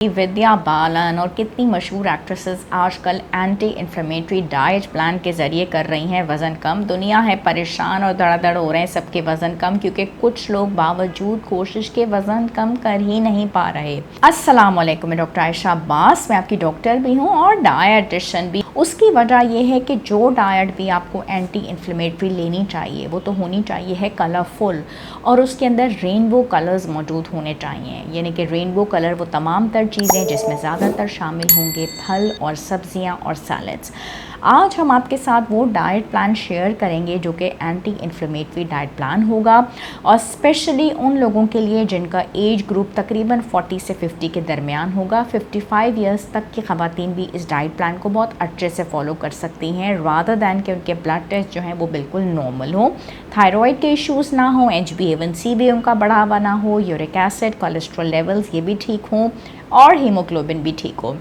विद्या बालन और कितनी मशहूर एक्ट्रेसेस आजकल एंटी इन्फ्लेमेटरी डाइट प्लान के ज़रिए कर रही हैं वज़न कम। दुनिया है परेशान और धड़ाधड़ हो रहे हैं सबके वज़न कम, क्योंकि कुछ लोग बावजूद कोशिश के वज़न कम कर ही नहीं पा रहे। अस्सलाम वालेकुम, मैं डॉक्टर आयशा अब्बास, मैं आपकी डॉक्टर भी हूँ और डायटिशियन भी। उसकी वजह यह है कि जो डाइट भी आपको एंटी इन्फ्लेमेटरी लेनी चाहिए वो तो होनी चाहिए है कलरफुल, और उसके अंदर रेनबो कलर्स मौजूद होने चाहिए। यानी कि रेनबो कलर वो तमाम तर चीज़ें जिसमें ज़्यादातर शामिल होंगे फल और सब्जियां और सैलड्स। आज हम आपके साथ वो डाइट प्लान शेयर करेंगे जो कि एंटी इन्फ्लेमेटरी डाइट प्लान होगा, और स्पेशली उन लोगों के लिए जिनका एज ग्रुप तकरीबन 40 से 50 के दरमियान होगा। 55 इयर्स तक की ख़वातीन भी इस डाइट प्लान को बहुत अच्छे से फॉलो कर सकती हैं, रादर दैन कि उनके ब्लड टेस्ट जो हैं वो बिल्कुल नॉर्मल हो, थायराइड के इश्यूज़ ना हो, HbA1c भी उनका बढ़ा हुआ ना हो, यूरिक एसिड, कोलेस्ट्रॉल लेवल्स ये भी ठीक हों और हीमोग्लोबिन भी ठीक हो।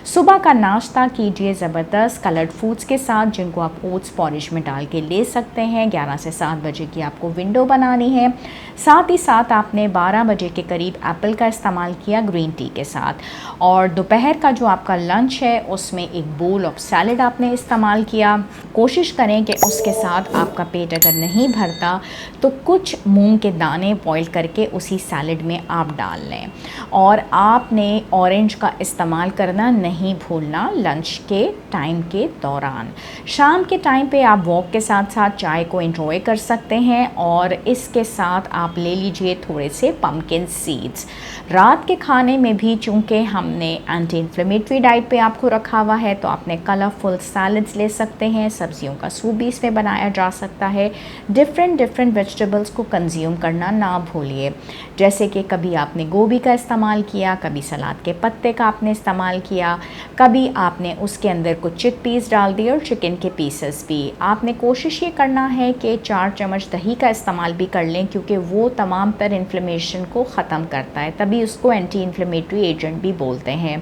सुबह का नाश्ता कीजिए ज़बरदस्त कलर्ड फूड्स के साथ, जिनको आप ओट्स पॉरिज में डाल के ले सकते हैं। 11 से 7 बजे की आपको विंडो बनानी है। साथ ही साथ आपने 12 बजे के करीब एप्पल का इस्तेमाल किया ग्रीन टी के साथ, और दोपहर का जो आपका लंच है उसमें एक बोल ऑफ सैलड आपने इस्तेमाल किया। कोशिश करें कि उसके साथ आपका पेट अगर नहीं भरता तो कुछ मूंग के दाने बॉईल करके उसी सैलड में आप डाल लें, और आपने ऑरेंज का इस्तेमाल करना नहीं भूलना लंच के टाइम के दौरान। शाम के टाइम पे आप वॉक के साथ साथ चाय को एंजॉय कर सकते हैं, और इसके साथ आप ले लीजिए थोड़े से पम्पकिन सीड्स। रात के खाने में भी चूँकि हमने एंटी इन्फ्लेमेटरी डाइट पे आपको रखा हुआ है तो आपने कलरफुल सैलड्स ले सकते हैं, सब्जियों का सूप भी इसमें बनाया जा सकता है। डिफरेंट वेजिटेबल्स को कंज्यूम करना ना भूलिए, जैसे कि कभी आपने गोभी का इस्तेमाल किया, कभी सलाद के पत्ते का आपने इस्तेमाल किया, कभी आपने उसके अंदर कुछ चिकपीस डाल दिए और चिकन के पीसेस भी। आपने कोशिश ये करना है कि 4 चम्मच दही का इस्तेमाल भी कर लें, क्योंकि वो तमाम तर इन्फ्लेमेशन को ख़त्म करता है, तभी उसको एंटी इन्फ्लेमेटरी एजेंट भी बोलते हैं।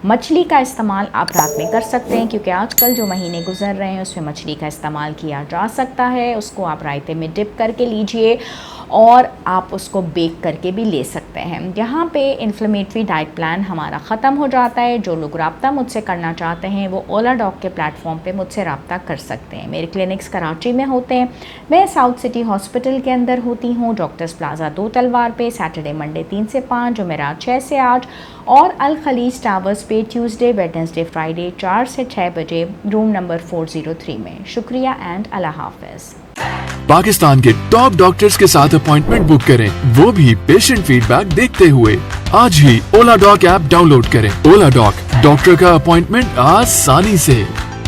मछली का इस्तेमाल आप रात में कर सकते हैं, क्योंकि आजकल जो महीने गुजर रहे हैं उसमें मछली का इस्तेमाल किया जा सकता है। उसको आप रायते में डिप करके लीजिए और आप उसको बेक करके भी ले सकते हैं। यहाँ पे इन्फ्लेमेटरी डाइट प्लान हमारा ख़त्म हो जाता है। जो लोग रब्ता मुझसे करना चाहते हैं वो ओला डॉग के प्लेटफॉर्म पे मुझसे रब्ता कर सकते हैं। मेरे क्लिनिक्स कराची में होते हैं, मैं साउथ सिटी हॉस्पिटल के अंदर होती हूँ, डॉक्टर्स प्लाजा 2 तलवार पे, सैटरडे मंडे 3 से 5, जुमेरात 6 से 8, और अल खलीज टावर्स पे ट्यूसडे वेडनेसडे फ्राइडे 4 से 6 बजे, रूम नंबर 403 में। शुक्रिया एंड अल्लाह हाफ़िज़। पाकिस्तान के टॉप डॉक्टर्स के साथ अपॉइंटमेंट बुक करें, वो भी पेशेंट फीडबैक देखते हुए। आज ही ओला डॉग ऐप डाउनलोड करें। ओला डॉग, डॉक्टर का अपॉइंटमेंट आसानी से।